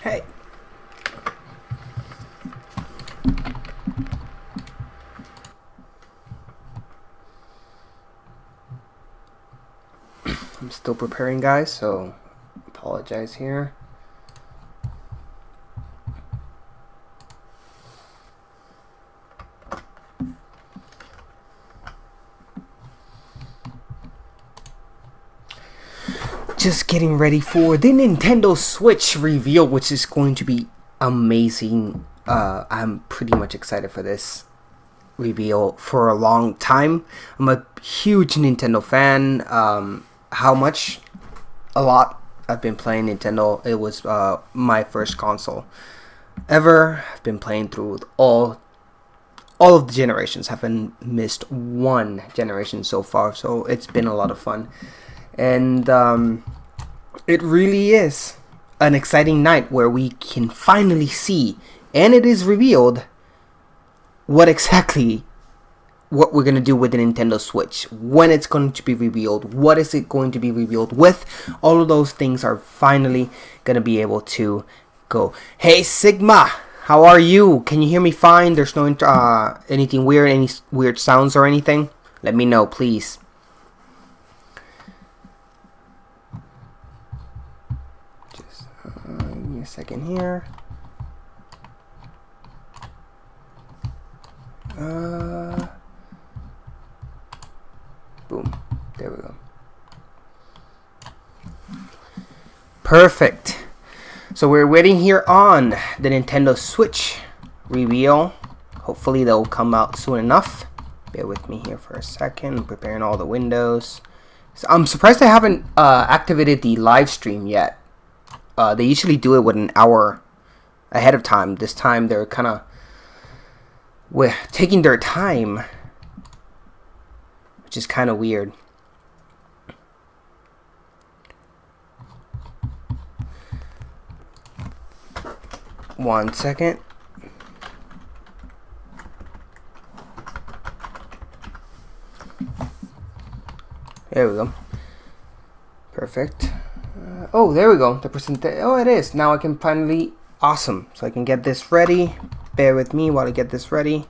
Hey. I'm still preparing, guys, so apologize here. Just getting ready for the Nintendo Switch reveal, which is going to be amazing. I'm pretty much excited for this reveal for a long time. I'm a huge Nintendo fan. How much? A lot. I've been playing Nintendo. It was my first console ever. I've been playing through all of the generations. Haven't missed one generation so far, so it's been a lot of fun. And it really is an exciting night where we can finally see, and it is revealed, what we're going to do with the Nintendo Switch, when it's going to be revealed, what is it going to be revealed with. All of those things are finally going to be able to go. Hey Sigma, how are you? Can you hear me fine? There's no anything weird, any weird sounds or anything? Let me know, please. Just give me a second here. Boom. There we go. Perfect. So we're waiting here on the Nintendo Switch reveal. Hopefully they'll come out soon enough. Bear with me here for a second. I'm preparing all the windows. So I'm surprised they haven't activated the live stream yet. They usually do it with an hour ahead of time. This time they're kind of taking their time, which is kind of weird. One second. There we go. Perfect. Oh, there we go. The percentage. Oh, it is. Now I can finally. Awesome. So I can get this ready. Bear with me while I get this ready.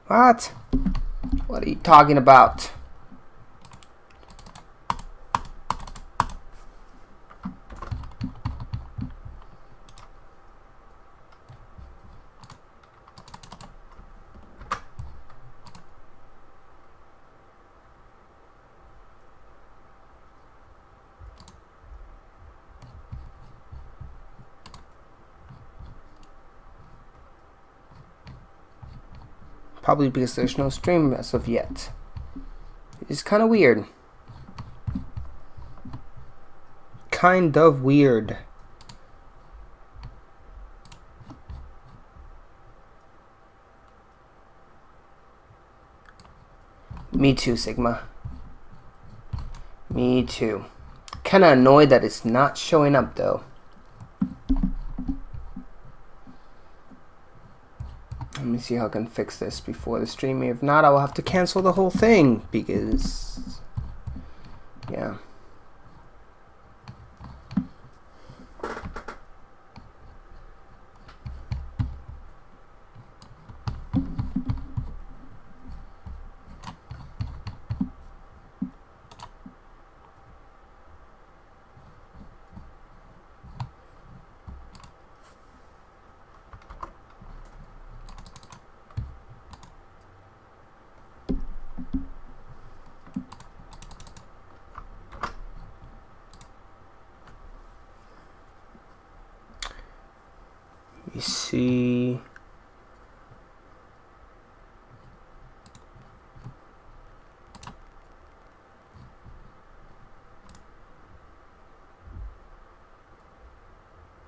What? What are you talking about? Probably because there's no stream as of yet. It's kind of weird. Kind of weird. Me too, Sigma. Me too. Kind of annoyed that it's not showing up though. Let me see how I can fix this before the stream. If not, I will have to cancel the whole thing because, yeah. You see,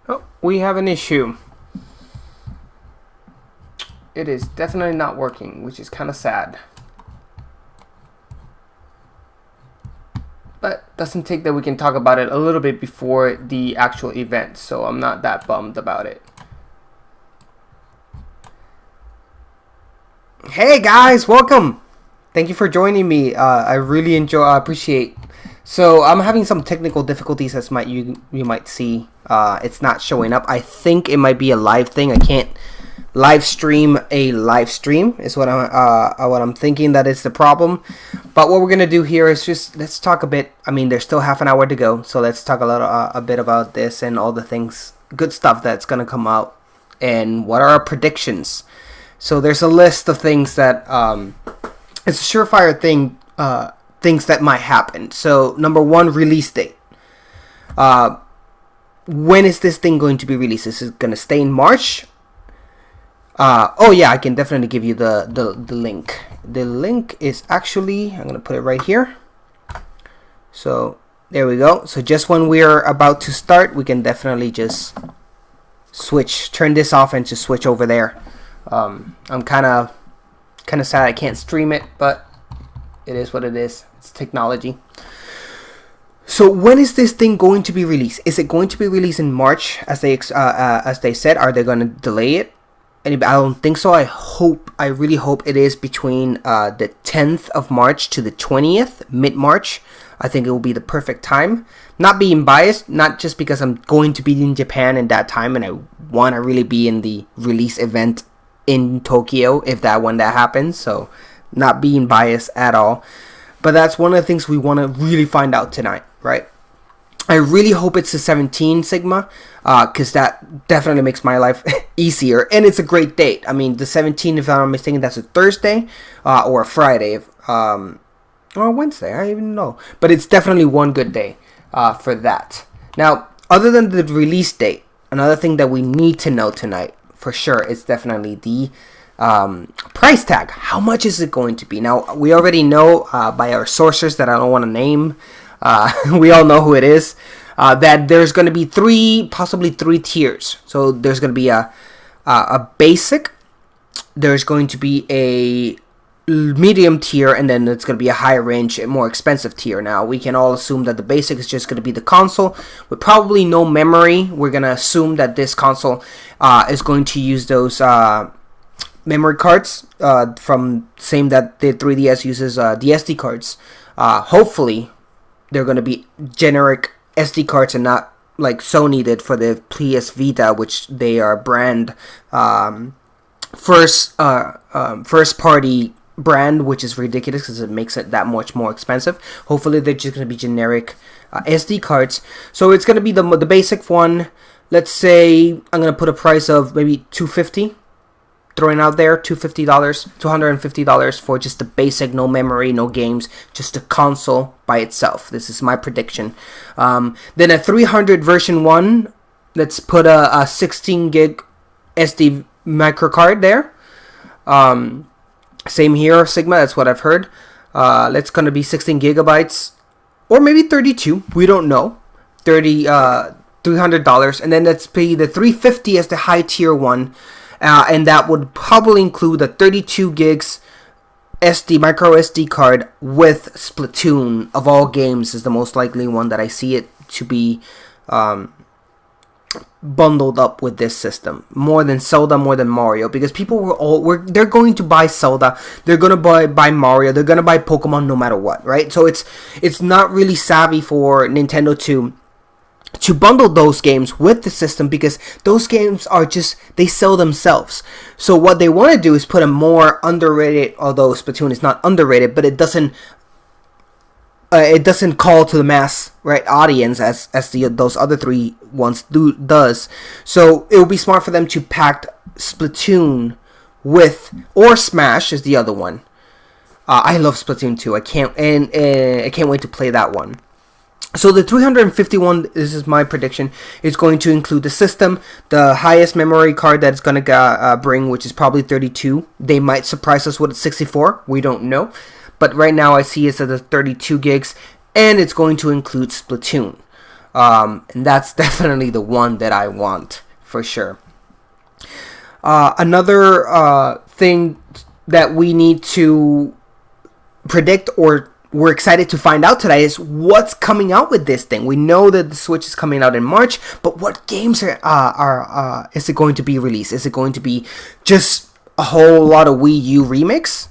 oh, we have an issue. It is definitely not working, which is kind of sad. But doesn't take that we can talk about it a little bit before the actual event, so I'm not that bummed about it. Hey guys, welcome. Thank you for joining me. I really appreciate. So I'm having some technical difficulties, as you might see. It's not showing up. I think it might be a live thing. I can't live stream a live stream. Is what I'm thinking that is the problem. But what we're gonna do here is just let's talk a bit. I mean, there's still half an hour to go, so let's talk a bit about this and all the things, good stuff that's gonna come out, and what are our predictions. So there's a list of things that it's a surefire thing, things that might happen. So number one, release date. When is this thing going to be released? Is it going to stay in March? Oh yeah, I can definitely give you the link. The link is actually, I'm going to put it right here. So there we go. So just when we're about to start, we can definitely just turn this off and just switch over there. I'm kind of sad I can't stream it, but it is what it is. It's technology. So when is this thing going to be released? Is it going to be released in March, as they said? Are they going to delay it? I don't think so. I really hope it is between the 10th of March to the 20th, mid-March. I think it will be the perfect time. Not being biased, not just because I'm going to be in Japan in that time and I want to really be in the release event in Tokyo when that happens. So not being biased at all. But that's one of the things we want to really find out tonight, right? I really hope it's the 17 Sigma, because that definitely makes my life easier. And it's a great date. I mean, the 17, if I'm not mistaken, that's a Thursday or a Friday. Or a Wednesday, I don't even know. But it's definitely one good day for that. Now, other than the release date, another thing that we need to know tonight, for sure, is definitely the price tag. How much is it going to be? Now, we already know by our sources that I don't want to name. We all know who it is. That there's going to be possibly three tiers. So there's going to be a basic. There's going to be a medium tier, and then it's going to be a higher range and more expensive tier. Now, we can all assume that the basic is just going to be the console with probably no memory. We're going to assume that this console is going to use those memory cards from same that the 3DS uses the SD cards. Hopefully they're going to be generic SD cards and not like Sony did for the PS Vita, which they are brand first party brand, which is ridiculous because it makes it that much more expensive. Hopefully they're just going to be generic SD cards. So it's going to be the basic one. Let's say I'm going to put a price of maybe $250. Throwing out there $250 for just the basic, no memory, no games, just a console by itself. This is my prediction. Then a 300 version 1, let's put a 16 gig SD micro card there. Same here, Sigma, that's what I've heard. It's going to be 16 gigabytes or maybe 32, we don't know. $300, and then let's pay the 350 as the high tier one. And that would probably include a 32 gigs micro SD card with Splatoon of all games is the most likely one that I see it to be bundled up with this system. More than Zelda, more than Mario, because people they're going to buy Zelda, they're going to buy Mario, they're going to buy Pokemon no matter what, right? So it's not really savvy for Nintendo to bundle those games with the system, because those games are just, they sell themselves. So what they want to do is put a more underrated, although Splatoon is not underrated, but it doesn't call to the mass audience as those other three ones does. So it would be smart for them to pack Splatoon with, or Smash is the other one. I love Splatoon 2. I can't wait to play that one. So the 351, this is my prediction, is going to include the system, the highest memory card that it's going to bring, which is probably 32. They might surprise us with 64. We don't know. But right now I see it's at the 32 gigs, and it's going to include Splatoon. And that's definitely the one that I want, for sure. Another thing that we need to predict, or we're excited to find out today, is what's coming out with this thing. We know that the Switch is coming out in March, but what games is it going to be released? Is it going to be just a whole lot of Wii U remakes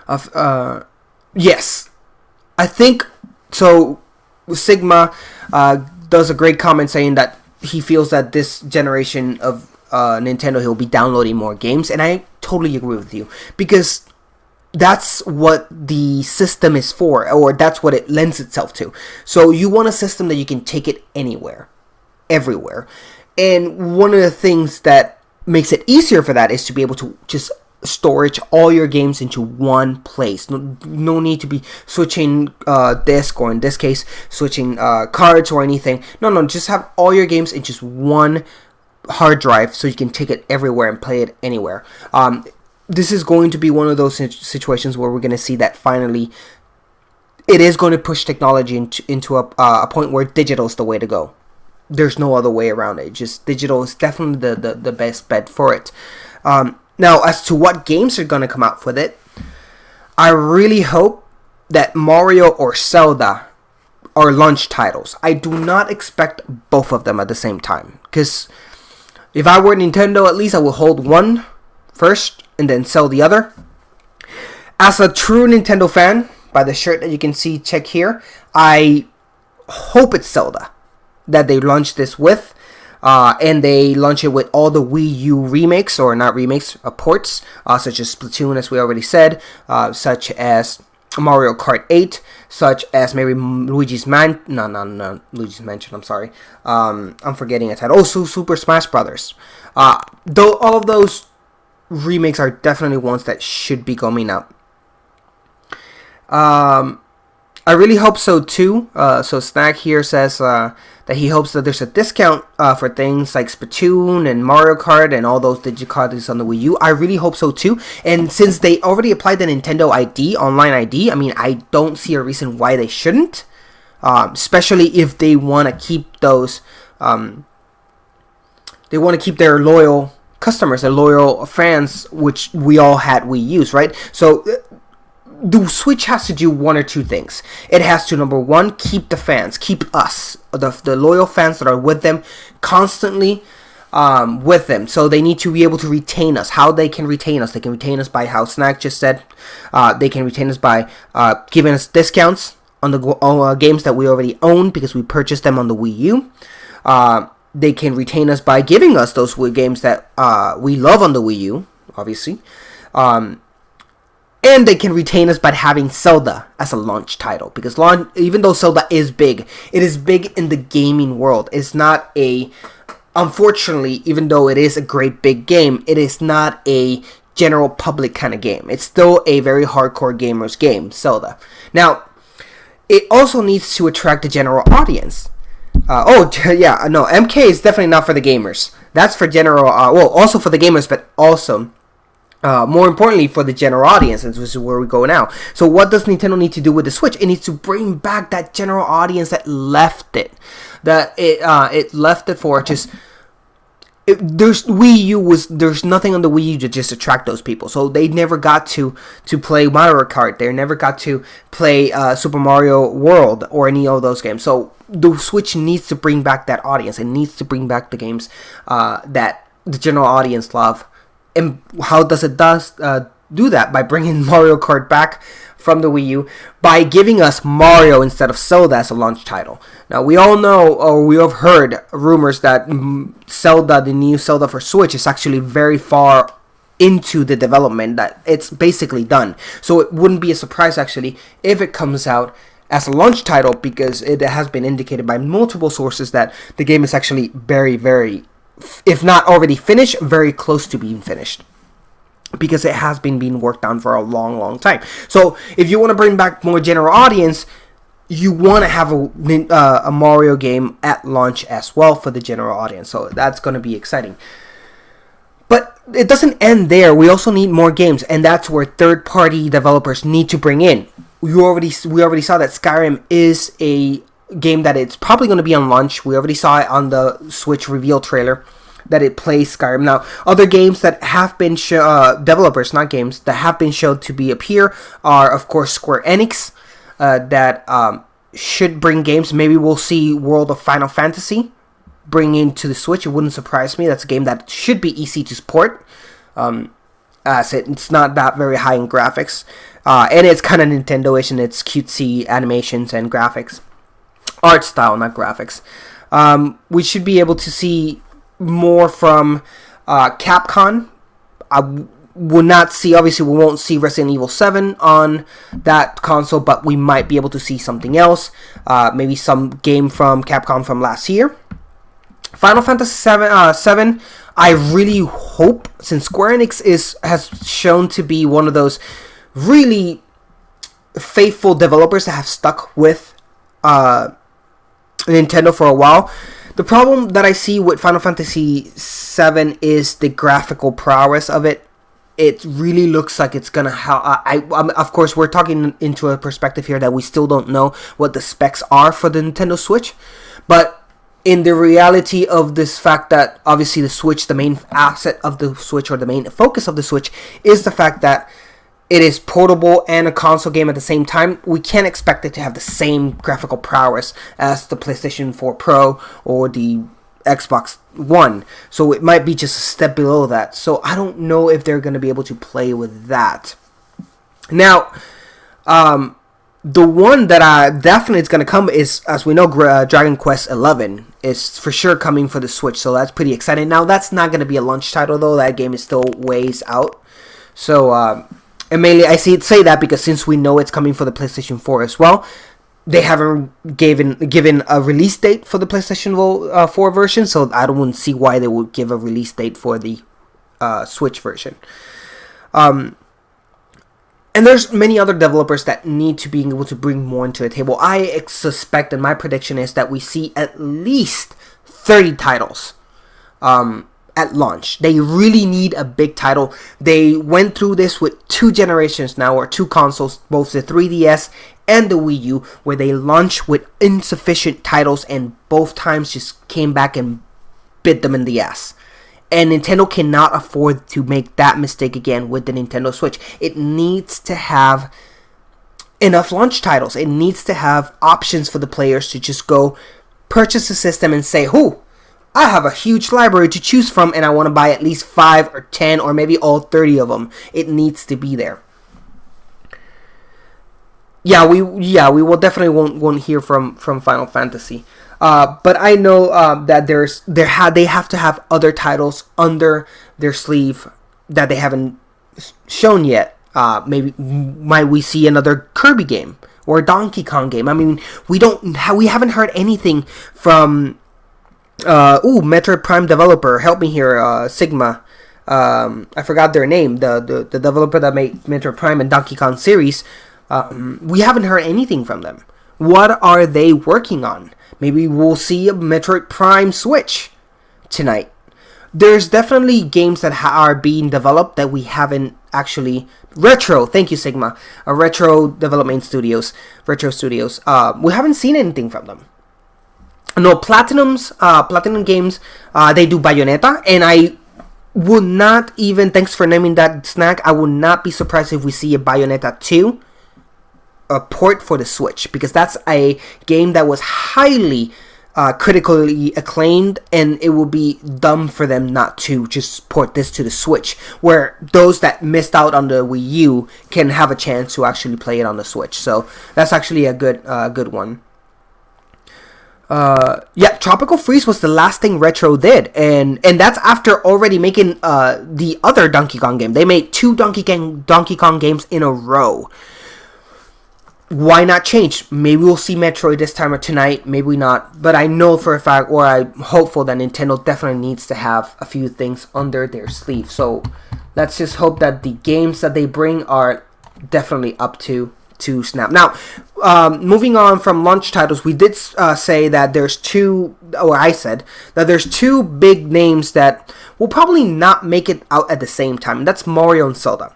of yes, I think so. Sigma does a great comment saying that he feels that this generation of Nintendo, he'll be downloading more games, and I totally agree with you, because that's what the system is for, or that's what it lends itself to. So you want a system that you can take it anywhere, everywhere, and one of the things that makes it easier for that is to be able to just storage all your games into one place. No need to be switching disk, or in this case switching cards or anything. No, just have all your games in just one hard drive, so you can take it everywhere and play it anywhere. This is going to be one of those situations where we're going to see that finally it is going to push technology into a point where digital is the way to go. There's no other way around it. Just digital is definitely the best bet for it. Now, as to what games are going to come out with it, I really hope that Mario or Zelda are launch titles. I do not expect both of them at the same time, because if I were Nintendo, at least I would hold one first and then sell the other. As a true Nintendo fan, by the shirt that you can see, check here, I hope it's Zelda that they launch this with. And they launch it with all the Wii U remakes, or not remakes, ports, such as Splatoon, as we already said, such as Mario Kart 8, such as maybe Luigi's Mansion, I'm sorry, I'm forgetting a title, also Super Smash Brothers. Though all of those remakes are definitely ones that should be coming up. I really hope so too. So Snack here says that he hopes that there's a discount for things like Splatoon and Mario Kart and all those digicards on the Wii U. I really hope so too. And since they already applied the Nintendo ID, online ID, I mean, I don't see a reason why they shouldn't. Especially if they want to keep those, they want to keep their loyal customers, their loyal fans, which we all had Wii U's, right? So the Switch has to do one or two things. It has to, number one, keep the fans, keep us, the loyal fans that are with them, constantly with them. So they need to be able to retain us. How they can retain us? They can retain us by how Snack just said. They can retain us by giving us discounts on the games that we already own because we purchased them on the Wii U. They can retain us by giving us those games that we love on the Wii U, obviously. And they can retain us by having Zelda as a launch title. Because even though Zelda is big, it is big in the gaming world. It's not unfortunately, even though it is a great big game, it is not a general public kind of game. It's still a very hardcore gamers game, Zelda. Now, it also needs to attract the general audience. MK is definitely not for the gamers. That's for general, also for the gamers, but also more importantly for the general audience, and this is where we go now. So what does Nintendo need to do with the Switch? It needs to bring back that general audience that left it. It left it for just... there's nothing on the Wii U to just attract those people. So they never got to play Mario Kart. They never got to play Super Mario World or any of those games. So the Switch needs to bring back that audience. It needs to bring back the games that the general audience love. And how does it do that? By bringing Mario Kart back from the Wii U, by giving us Mario instead of Zelda as a launch title. Now, we all know, or we have heard rumors that Zelda, the new Zelda for Switch, is actually very far into the development, that it's basically done. So it wouldn't be a surprise, actually, if it comes out as a launch title, because it has been indicated by multiple sources that the game is actually very, very, if not already finished, very close to being finished, because it has been being worked on for a long time. So if you want to bring back more general audience, you want to have a Mario game at launch as well for the general audience. So that's going to be exciting. But it doesn't end there. We also need more games, and that's where third-party developers need to bring in. We already saw that Skyrim is a game that it's probably going to be on launch. We already saw it on the Switch reveal trailer that it plays Skyrim. Now, other games that have been developers, not games, that have been shown to appear are, of course, Square Enix, that should bring games. Maybe we'll see World of Final Fantasy bring into the Switch. It wouldn't surprise me. That's a game that should be easy to support. asset. It's not that very high in graphics, and it's kind of Nintendo-ish in its cutesy animations and graphics, art style, not graphics. We should be able to see more from Capcom. I will not see, obviously we won't see Resident Evil 7 on that console, but we might be able to see something else, maybe some game from Capcom from last year. Final Fantasy 7, I really hope, since Square Enix has shown to be one of those really faithful developers that have stuck with Nintendo for a while. The problem that I see with Final Fantasy 7 is the graphical prowess of it. It really looks like it's gonna of course, we're talking into a perspective here that we still don't know what the specs are for the Nintendo Switch, but in the reality of this fact that obviously the Switch, the main asset of the Switch, or the main focus of the Switch, is the fact that it is portable and a console game at the same time, we can't expect it to have the same graphical prowess as the PlayStation 4 Pro or the Xbox One. So it might be just a step below that. So I don't know if they're going to be able to play with that. Now, the one that definitely is going to come is, as we know, Dragon Quest 11 is for sure coming for the Switch. So that's pretty exciting. Now, that's not going to be a launch title, though. That game is still ways out. So, and mainly I say that because since we know it's coming for the PlayStation 4 as well, they haven't given a release date for the PlayStation 4 version, so I don't see why they would give a release date for the Switch version. And there's many other developers that need to be able to bring more into the table. I suspect, and my prediction is that we see at least 30 titles at launch. They really need a big title. They went through this with 2 generations now, or 2 consoles, both the 3DS and the Wii U, where they launched with insufficient titles and both times just came back and bit them in the ass. And Nintendo cannot afford to make that mistake again with the Nintendo Switch. It needs to have enough launch titles. It needs to have options for the players to just go purchase the system and say, I have a huge library to choose from and I want to buy at least 5 or 10 or maybe all 30 of them. It needs to be there. We will definitely won't hear from Final Fantasy. But I know that they have to have other titles under their sleeve that they haven't shown yet. Maybe might we see another Kirby game or a Donkey Kong game? I mean, we haven't heard anything from Metroid Prime developer. Help me here, Sigma. I forgot their name. The developer that made Metroid Prime and Donkey Kong series. We haven't heard anything from them. What are they working on? Maybe we'll see a Metroid Prime Switch tonight. There's definitely games that are being developed that we haven't actually... Retro, thank you Sigma. Retro Development Studios. Retro Studios. We haven't seen anything from them. No, Platinum Games, they do Bayonetta, and I would not even... Thanks for naming that snack. I would not be surprised if we see a Bayonetta 2 a port for the Switch, because that's a game that was highly critically acclaimed, and it would be dumb for them not to just port this to the Switch, where those that missed out on the Wii U can have a chance to actually play it on the Switch. So that's actually a good one. Tropical Freeze was the last thing Retro did, and that's after already making the other Donkey Kong game. They made 2 Donkey Kong games in a row. Why not change? Maybe we'll see Metroid this time or tonight, maybe not. But I know for a fact, or I'm hopeful, that Nintendo definitely needs to have a few things under their sleeve. So let's just hope that the games that they bring are definitely up to snap. Now, moving on from launch titles, we did say that I said that there's 2 big names that will probably not make it out at the same time. And that's Mario and Zelda.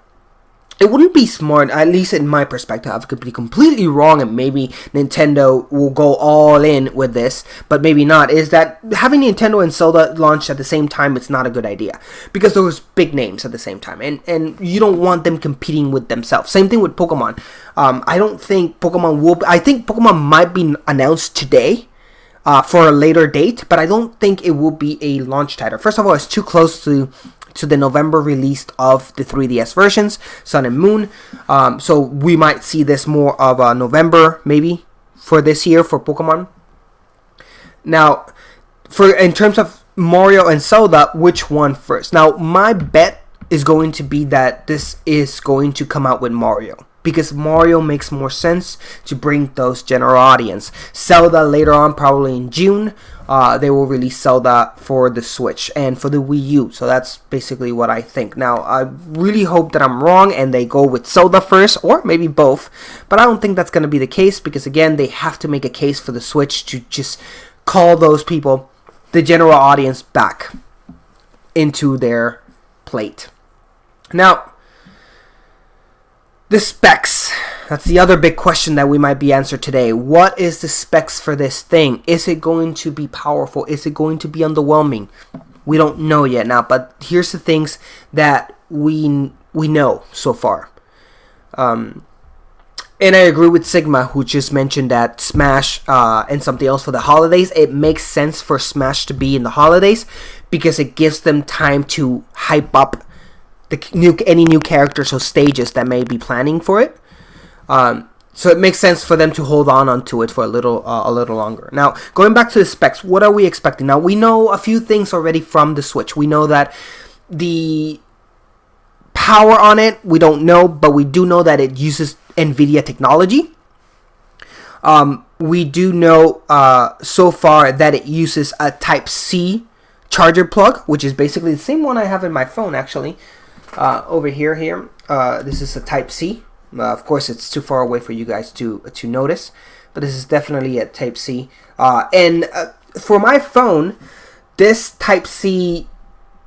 It wouldn't be smart, at least in my perspective. I could be completely wrong, and maybe Nintendo will go all in with this, but maybe not. Is that having Nintendo and Zelda launched at the same time? It's not a good idea, because those big names at the same time, and you don't want them competing with themselves. Same thing with Pokemon. I don't think Pokemon will. I think Pokemon might be announced today. For a later date, but I don't think it will be a launch title. First of all, it's too close to to the November release of the 3DS versions, Sun and Moon. So we might see this more of a November maybe for this year for Pokemon. Now, in terms of Mario and Zelda, which one first? Now, my bet is going to be that this is going to come out with Mario, because Mario makes more sense to bring those general audience. Zelda later on, probably in June, they will release Zelda for the Switch and for the Wii U. So that's basically what I think. Now, I really hope that I'm wrong and they go with Zelda first, or maybe both. But I don't think that's going to be the case, because again, they have to make a case for the Switch to just call those people, the general audience, back into their plate. Now, the specs. That's the other big question that we might be answered today. What is the specs for this thing? Is it going to be powerful? Is it going to be underwhelming? We don't know yet now, but here's the things that we know so far. And I agree with Sigma, who just mentioned that Smash and something else for the holidays. It makes sense for Smash to be in the holidays because it gives them time to hype up any new characters or stages that may be planning for it. So it makes sense for them to hold on to it for a little longer. Now, going back to the specs, what are we expecting? Now, we know a few things already from the Switch. We know that the power on it, we don't know, but we do know that it uses NVIDIA technology. We do know so far that it uses a Type-C charger plug, which is basically the same one I have in my phone, actually. Over here. This is a Type-C. Of course, it's too far away for you guys to notice, but this is definitely a Type-C. And for my phone, this Type-C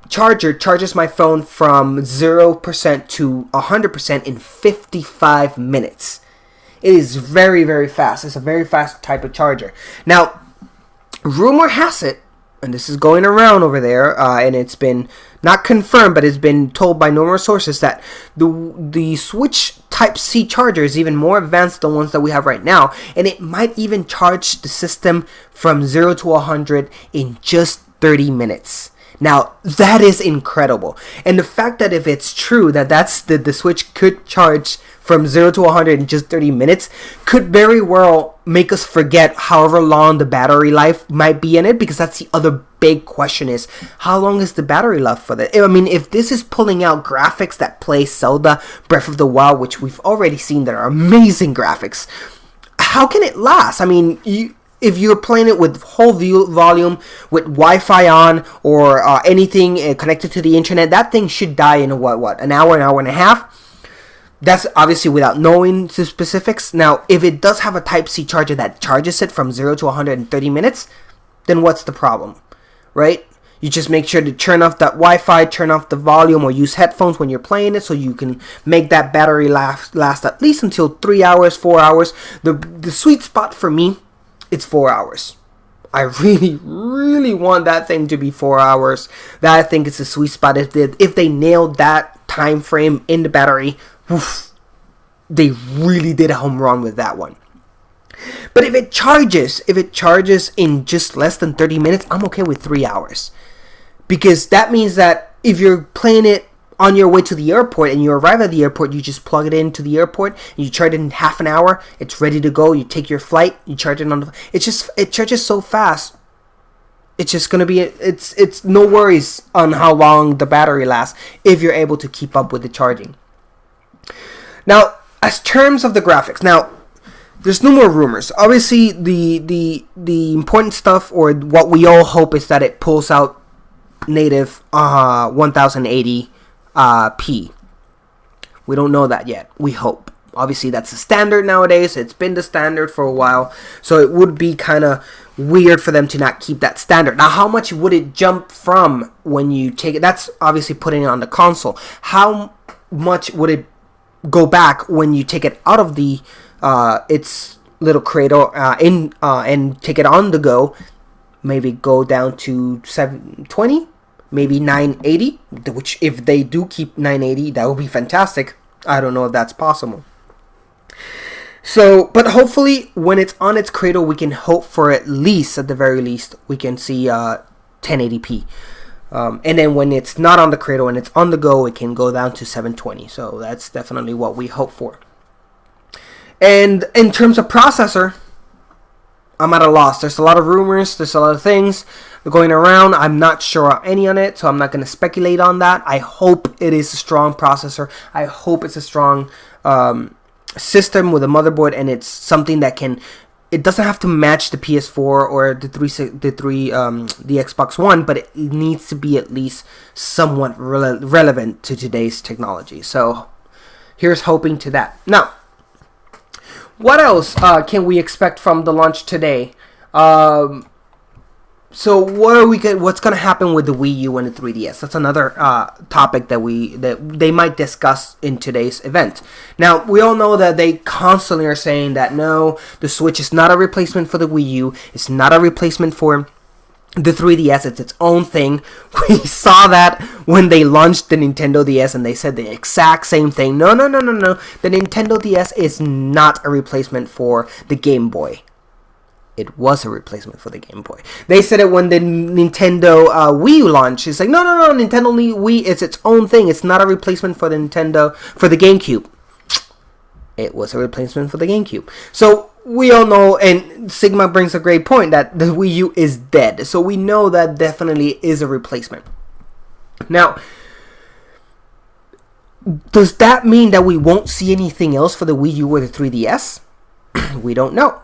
charger charges my phone from 0% to 100% in 55 minutes. It is very, very fast. It's a very fast type of charger. Now, rumor has it, and this is going around over there, and it's been not confirmed, but it's been told by numerous sources that the Switch Type-C charger is even more advanced than ones that we have right now, and it might even charge the system from 0 to 100 in just 30 minutes. Now, that is incredible. And the fact that if it's true that the Switch could charge from 0 to 100 in just 30 minutes could very well make us forget however long the battery life might be in it, because that's the other big question is, how long is the battery life for that? I mean, if this is pulling out graphics that play Zelda Breath of the Wild, which we've already seen that are amazing graphics, how can it last? I mean, if you're playing it with whole volume, with Wi-Fi on, or anything connected to the internet, that thing should die in an hour and a half. That's obviously without knowing the specifics. Now, if it does have a Type-C charger that charges it from 0 to 130 minutes, then what's the problem, right? You just make sure to turn off that Wi-Fi, turn off the volume, or use headphones when you're playing it, so you can make that battery last at least until 3 hours, 4 hours. The sweet spot for me, it's 4 hours. I really, really want that thing to be 4 hours. That, I think, is the sweet spot. If they nailed that time frame in the battery, oof, they really did a home run with that one. But if it charges in just less than 30 minutes, I'm okay with 3 hours. Because that means that if you're playing it on your way to the airport and you arrive at the airport, you just plug it into the airport and you charge it in half an hour, it's ready to go. You take your flight, you charge it it charges so fast. It's just going to be, it's no worries on how long the battery lasts if you're able to keep up with the charging. Now, as terms of the graphics, now there's no more rumors. Obviously, the important stuff, or what we all hope, is that it pulls out native 1080p. We don't know that yet. We hope. Obviously, that's the standard nowadays. It's been the standard for a while, so it would be kind of weird for them to not keep that standard. Now, how much would it jump from when you take it? That's obviously putting it on the console. How much would it go back when you take it out of the its little cradle and take it on the go? Maybe go down to 720, maybe 980, which if they do keep 980, that would be fantastic. I don't know if that's possible. So, but hopefully when it's on its cradle, we can hope for at the very least, we can see 1080p. And then when it's not on the cradle and it's on the go, it can go down to 720. So that's definitely what we hope for. And in terms of processor, I'm at a loss. There's a lot of rumors. There's a lot of things going around. I'm not sure of any on it, so I'm not going to speculate on that. I hope it is a strong processor. I hope it's a strong system with a motherboard, and it's something that can. It doesn't have to match the PS4 or the Xbox One, but it needs to be at least somewhat relevant to today's technology. So here's hoping to that. Now, what else can we expect from the launch today? So what's going to happen with the Wii U and the 3DS? That's another topic that they might discuss in today's event. Now, we all know that they constantly are saying that no, the Switch is not a replacement for the Wii U. It's not a replacement for the 3DS. It's its own thing. We saw that when they launched the Nintendo DS and they said the exact same thing. No. The Nintendo DS is not a replacement for the Game Boy. It was a replacement for the Game Boy. They said it when the Nintendo Wii U launched. It's like, no. Nintendo Wii is its own thing. It's not a replacement for the GameCube. It was a replacement for the GameCube. So we all know, and Sigma brings a great point, that the Wii U is dead. So we know that definitely is a replacement. Now, does that mean that we won't see anything else for the Wii U or the 3DS? We don't know.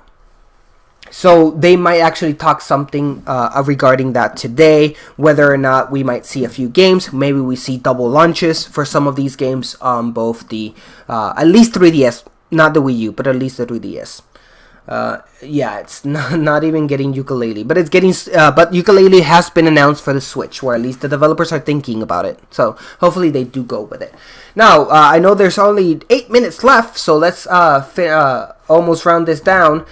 So they might actually talk something regarding that today, whether or not we might see a few games. Maybe we see double launches for some of these games on both the, at least 3DS, not the Wii U, but at least the 3DS. Yeah, it's not even getting Yooka-Laylee, but it's getting, but Yooka-Laylee has been announced for the Switch, or at least the developers are thinking about it. So hopefully they do go with it. Now, I know there's only 8 minutes left, so let's almost round this down.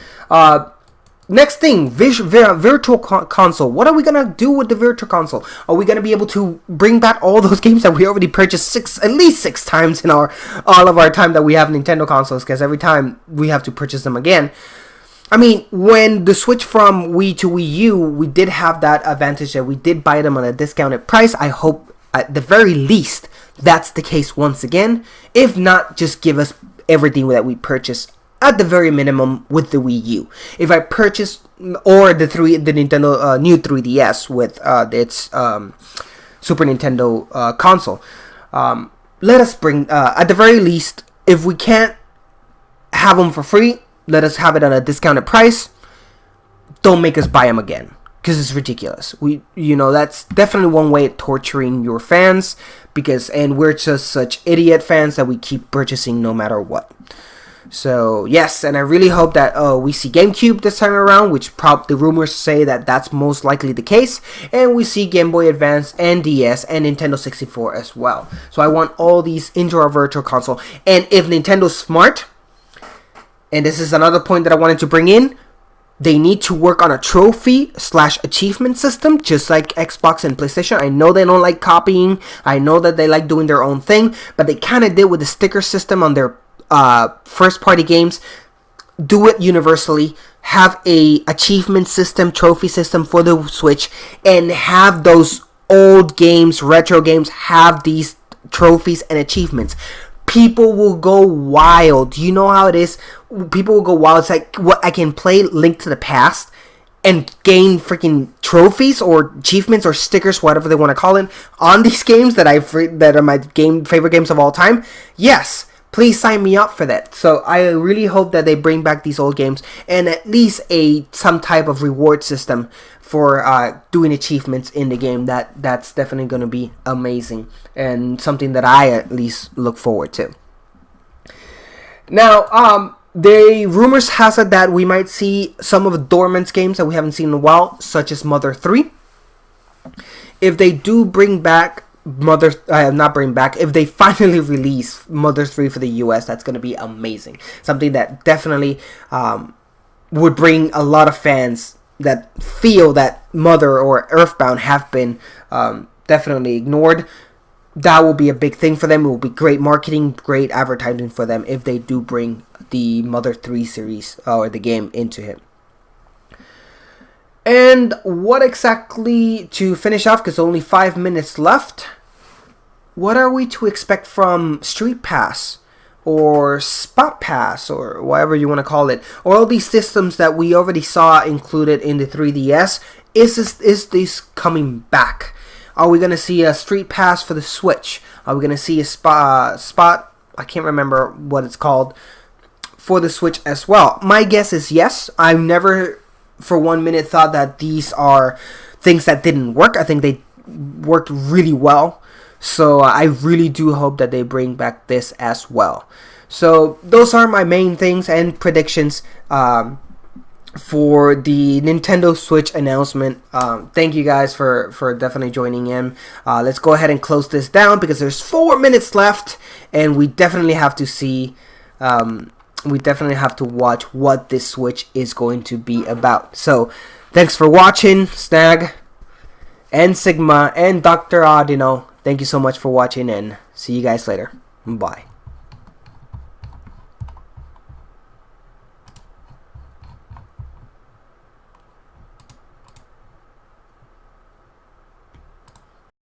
Next thing, Virtual Console. What are we going to do with the Virtual Console? Are we going to be able to bring back all those games that we already purchased at least six times in all of our time that we have Nintendo consoles? Because every time we have to purchase them again. I mean, when the switch from Wii to Wii U, we did have that advantage that we did buy them on a discounted price. I hope at the very least that's the case once again. If not, just give us everything that we purchased at the very minimum with the Wii U. If I purchase or the Nintendo new 3DS with its Super Nintendo console, let us bring at the very least, if we can't have them for free, let us have it at a discounted price. Don't make us buy them again, because it's ridiculous. That's definitely one way of torturing your fans, and we're just such idiot fans that we keep purchasing no matter what. So, yes, and I really hope that we see GameCube this time around, which the rumors say that that's most likely the case, and we see Game Boy Advance and DS and Nintendo 64 as well. So I want all these into our Virtual Console. And if Nintendo's smart, and this is another point that I wanted to bring in, they need to work on a trophy/achievement system, just like Xbox and PlayStation. I know they don't like copying. I know that they like doing their own thing, but they kind of did with the sticker system on their first party games. Do it universally, have a achievement system, trophy system for the Switch, and have those old games, retro games, have these trophies and achievements. People will go wild. You know how it is. People will go wild. It's like, what, I can play Link to the Past and gain freaking trophies or achievements or stickers, whatever they want to call it, on these games that are my favorite games of all time. Yes. Please sign me up for that. So I really hope that they bring back these old games and at least some type of reward system for doing achievements in the game. That's definitely going to be amazing and something that I at least look forward to. Now, the rumors has it that we might see some of the dormant games that we haven't seen in a while, such as Mother 3. If they do bring back if they finally release Mother 3 for the US, that's going to be amazing. Something that definitely would bring a lot of fans that feel that Mother or Earthbound have been definitely ignored. That will be a big thing for them. It will be great marketing, great advertising for them if they do bring the Mother 3 series or the game into it. And what exactly, to finish off, because only 5 minutes left, what are we to expect from Street Pass or Spot Pass or whatever you want to call it, or all these systems that we already saw included in the 3DS? Is this coming back? Are we going to see a Street Pass for the Switch? Are we going to see a Spot, I can't remember what it's called, for the Switch as well? My guess is yes. I've never for 1 minute thought that these are things that didn't work. I think they worked really well. So I really do hope that they bring back this as well. So those are my main things and predictions for the Nintendo Switch announcement. Thank you guys for definitely joining in. Let's go ahead and close this down because there's 4 minutes left, and we definitely have to see. We definitely have to watch what this Switch is going to be about. So, thanks for watching, Snag, and Sigma, and Dr. Audino. Thank you so much for watching, and see you guys later. Bye.